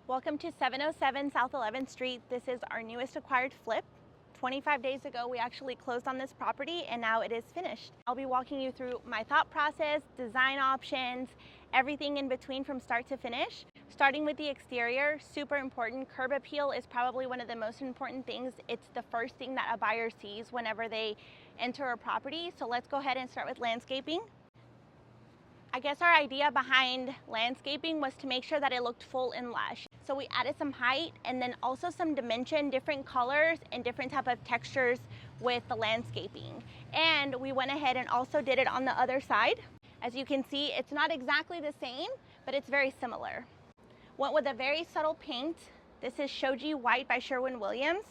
Welcome to 707 South 11th Street. This is our newest acquired flip. 25 days ago, we actually closed on this property and now it is finished. I'll be walking you through my thought process, design options, everything in between from start to finish. Starting with the exterior, super important. Curb appeal is probably one of the most important things. It's the first thing that a buyer sees whenever they enter a property. So let's go ahead and start with landscaping. I guess our idea behind landscaping was to make sure that it looked full and lush. So we added some height and then also some dimension, different colors and different type of textures with the landscaping. And we went ahead and also did it on the other side. As you can see, it's not exactly the same, but it's very similar. Went with a very subtle paint. This is Shoji White by Sherwin-Williams.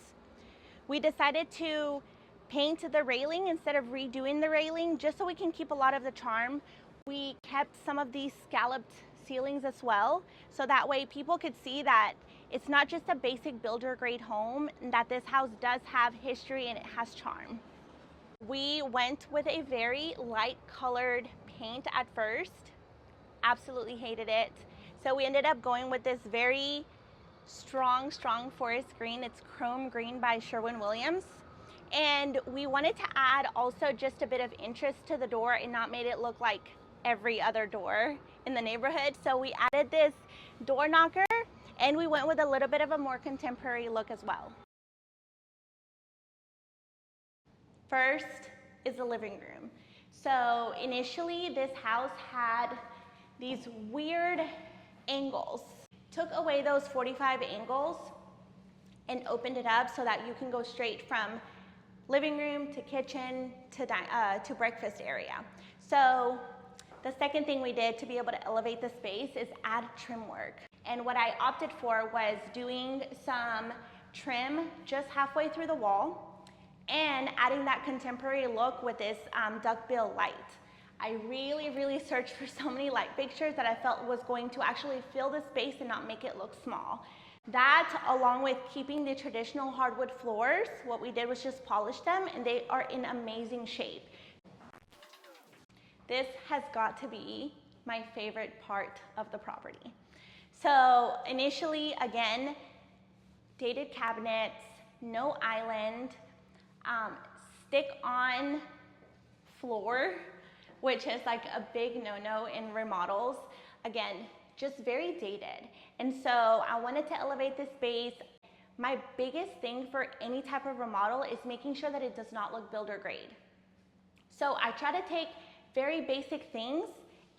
We decided to paint the railing instead of redoing the railing just so we can keep a lot of the charm. We kept some of these scalloped ceilings as well, so that way people could see that it's not just a basic builder grade home, that this house does have history and it has charm. We went with a very light colored paint at first, absolutely hated it. So we ended up going with this very strong forest green. It's chrome green by Sherwin-Williams. And we wanted to add also just a bit of interest to the door and not made it look like every other door in the neighborhood. So we added this door knocker and we went with a little bit of a more contemporary look as well. First is the living room. So initially this house had these weird angles. Took away those 45 angles and opened it up so that you can go straight from living room to kitchen to breakfast area. So the second thing we did to be able to elevate the space is add trim work. And what I opted for was doing some trim just halfway through the wall and adding that contemporary look with this duckbill light. I really searched for so many light fixtures that I felt was going to actually fill the space and not make it look small. That, along with keeping the traditional hardwood floors, what we did was just polish them and they are in amazing shape. This has got to be my favorite part of the property. So initially, again, dated cabinets, no island, stick-on floor, which is like a big no-no in remodels. Again, just very dated. And so I wanted to elevate the space. My biggest thing for any type of remodel is making sure that it does not look builder grade. So I try to take very basic things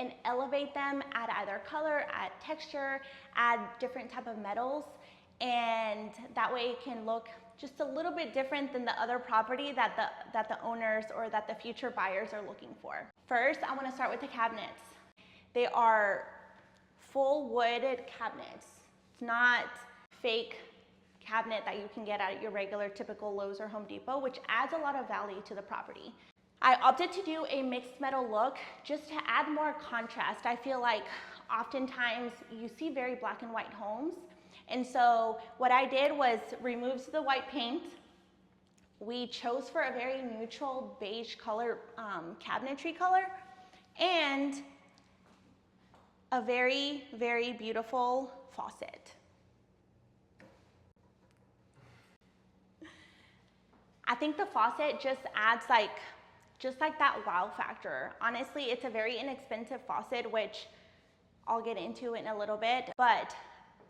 and elevate them, add either color, add texture, add different type of metals, and that way it can look just a little bit different than the other property that the owners or that the future buyers are looking for. First, I want to start with the cabinets. They are full wooded cabinets. It's not fake cabinet that you can get at your regular typical Lowe's or Home Depot, which adds a lot of value to the property. I opted to do a mixed metal look just to add more contrast. I feel like oftentimes you see very black and white homes. And so what I did was remove the white paint. We chose for a very neutral beige color, cabinetry color, and a very beautiful faucet. I think the faucet just adds just like that wow factor. Honestly, it's a very inexpensive faucet, which I'll get into in a little bit, but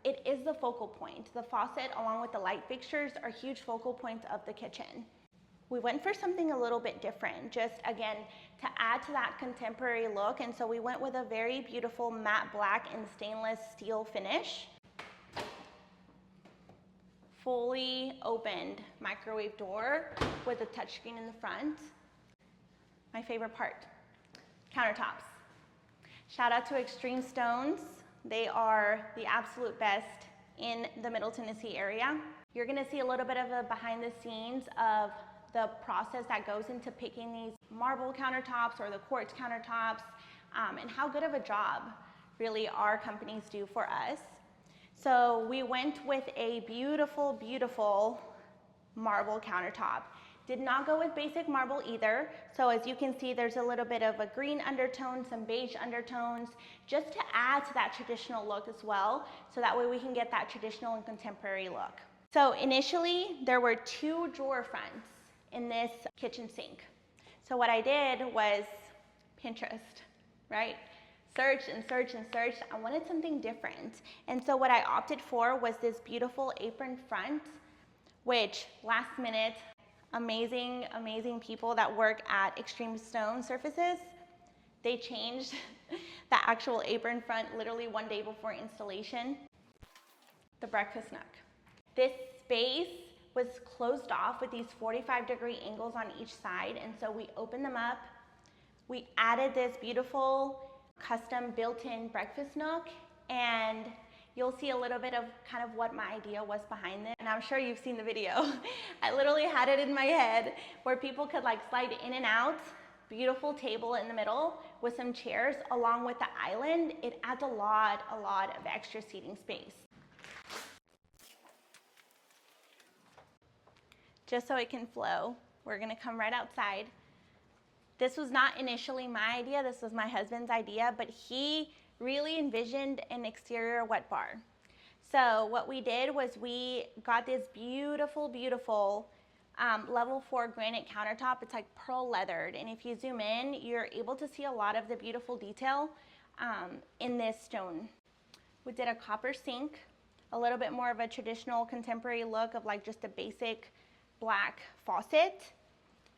it is the focal point. The faucet, along with the light fixtures, are huge focal points of the kitchen. We went for something a little bit different, just again, to add to that contemporary look, and so we went with a very beautiful matte black and stainless steel finish. Fully opened microwave door with a touchscreen in the front. My favorite part, countertops. Shout out to Extreme Stones. They are the absolute best in the Middle Tennessee area. You're gonna see a little bit of a behind the scenes of the process that goes into picking these marble countertops or the quartz countertops, and how good of a job really our companies do for us. So we went with a beautiful marble countertop. Did not go with basic marble either. So as you can see, there's a little bit of a green undertone, some beige undertones, just to add to that traditional look as well. So that way we can get that traditional and contemporary look. So initially there were 2 drawer fronts in this kitchen sink. So what I did was Pinterest, right? Search and search and search. I wanted something different. And so what I opted for was this beautiful apron front, which last minute, amazing, amazing people that work at Extreme Stone Surfaces, they changed the actual apron front literally 1 day before installation. The breakfast nook. This space was closed off with these 45-degree angles on each side, and so we opened them up. We added this beautiful custom built-in breakfast nook, and you'll see a little bit of kind of what my idea was behind it. And I'm sure you've seen the video. I literally had it in my head where people could like slide in and out. Beautiful table in the middle with some chairs along with the island. It adds a lot of extra seating space. Just so it can flow, we're gonna come right outside. This was not initially my idea, this was my husband's idea, but he really envisioned an exterior wet bar. So what we did was we got this beautiful, beautiful level 4 granite countertop. It's like pearl leathered, and if you zoom in, you're able to see a lot of the beautiful detail in this stone. We did a copper sink, a little bit more of a traditional contemporary look of like just a basic black faucet,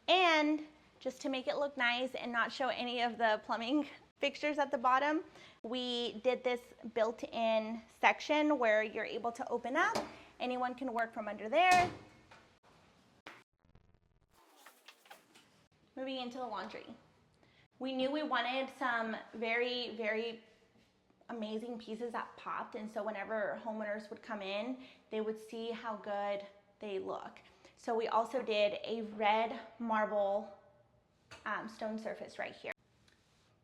and just to make it look nice and not show any of the plumbing fixtures at the bottom, we did this built-in section where you're able to open up. Anyone can work from under there. Moving into the laundry. We knew we wanted some very, very amazing pieces that popped, and so whenever homeowners would come in, they would see how good they look. So we also did a red marble stone surface right here.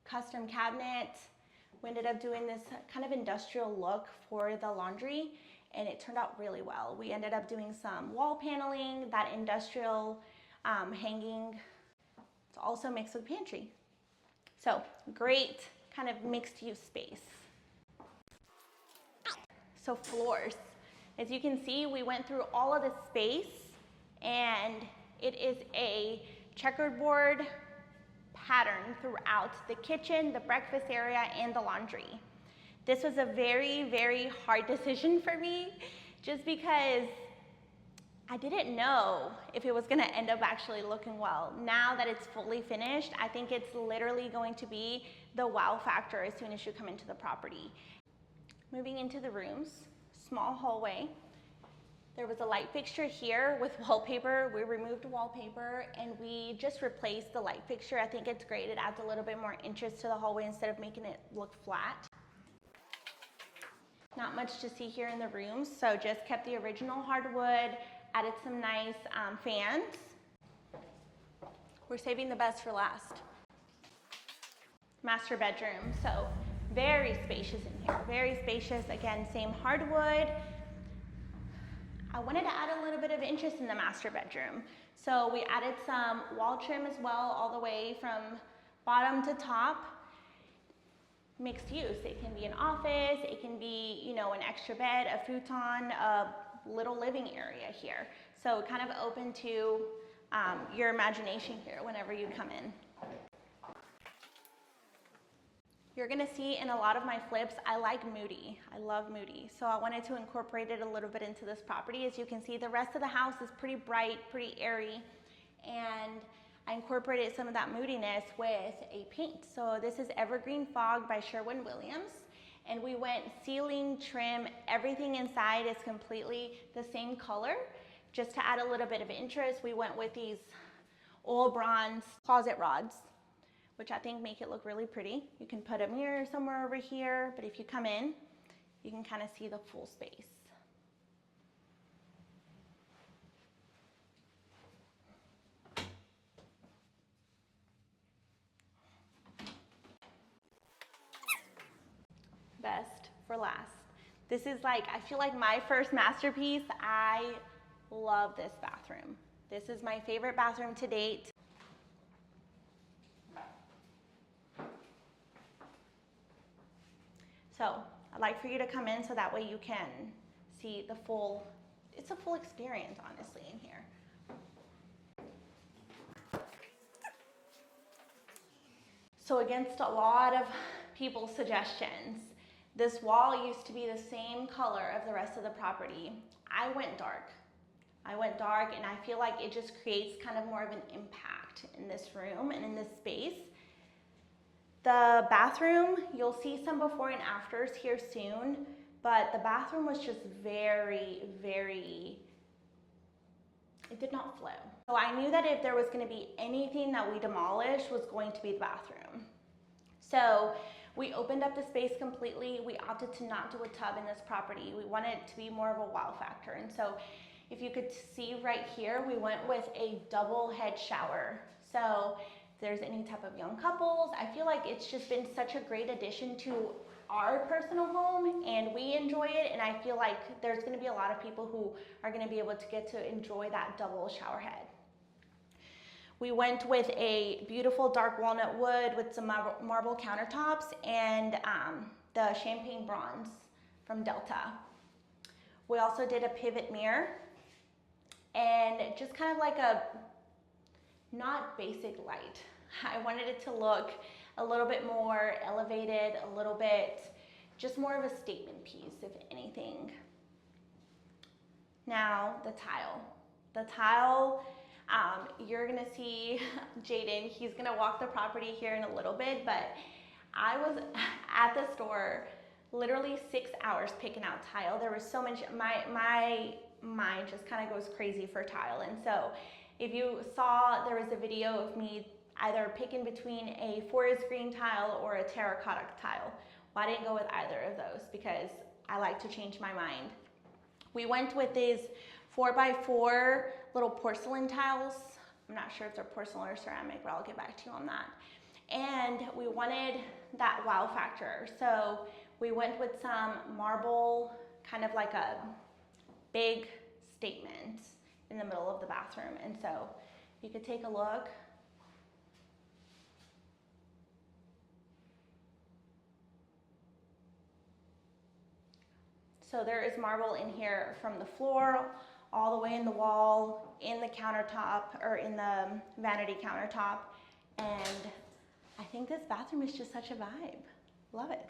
Custom cabinet. We ended up doing this kind of industrial look for the laundry, and it turned out really well. We ended up doing some wall paneling, that industrial hanging. It's also mixed with pantry. So great kind of mixed use space. So floors. As you can see, we went through all of this space, and it is a checkerboard pattern throughout the kitchen, the breakfast area, and the laundry. This was a very, very hard decision for me, just because I didn't know if it was gonna end up actually looking well. Now that it's fully finished, I think it's literally going to be the wow factor as soon as you come into the property. Moving into the rooms, small hallway. There was a light fixture here with wallpaper. We removed wallpaper and we just replaced the light fixture. I think it's great. It adds a little bit more interest to the hallway instead of making it look flat. Not much to see here in the rooms, so just kept the original hardwood, added some nice fans. We're saving the best for last. Master bedroom, so very spacious in here, very spacious. Again, same hardwood. I wanted to add a little bit of interest in the master bedroom. So we added some wall trim as well, all the way from bottom to top. Mixed use, it can be an office, it can be, you know, an extra bed, a futon, a little living area here. So kind of open to your imagination here whenever you come in. You're gonna see in a lot of my flips, I like moody. I love moody. So I wanted to incorporate it a little bit into this property. As you can see, the rest of the house is pretty bright, pretty airy, and I incorporated some of that moodiness with a paint. So this is Evergreen Fog by Sherwin-Williams. And we went ceiling, trim, everything inside is completely the same color. Just to add a little bit of interest, we went with these oil bronze closet rods, which I think make it look really pretty. You can put a mirror somewhere over here, but if you come in, you can kind of see the full space. Best for last. This is like, I feel like my first masterpiece. I love this bathroom. This is my favorite bathroom to date. So I'd like for you to come in so that way you can see the full, it's a full experience, honestly, in here. So against a lot of people's suggestions, this wall used to be the same color of the rest of the property. I went dark, and I feel like it just creates kind of more of an impact in this room and in this space. The bathroom, you'll see some before and afters here soon, but the bathroom was just very, it did not flow. So I knew that if there was going to be anything that we demolished was going to be the bathroom. So we opened up the space completely. We opted to not do a tub in this property. We wanted it to be more of a wow factor. And so if you could see right here, we went with a double head shower. So if there's any type of young couples, I feel like it's just been such a great addition to our personal home, and we enjoy it, and I feel like there's going to be a lot of people who are going to be able to get to enjoy that double shower head. We went with a beautiful dark walnut wood with some marble countertops and the champagne bronze from Delta. We also did a pivot mirror and just kind of like a not basic light. I wanted it to look a little bit more elevated, a little bit, just more of a statement piece, if anything. Now, the tile. The tile, you're gonna see Jaden, he's gonna walk the property here in a little bit, but I was at the store literally 6 hours picking out tile. There was so much, my mind just kind of goes crazy for tile. And so if you saw, there was a video of me either picking between a forest green tile or a terracotta tile. Well, I didn't go with either of those because I like to change my mind. We went with these 4x4 little porcelain tiles. I'm not sure if they're porcelain or ceramic, but I'll get back to you on that. And we wanted that wow factor. So we went with some marble, kind of like a big statement in the middle of the bathroom. And so you could take a look. So there is marble in here from the floor all the way in the wall, in the countertop, or in the vanity countertop. And I think this bathroom is just such a vibe. Love it.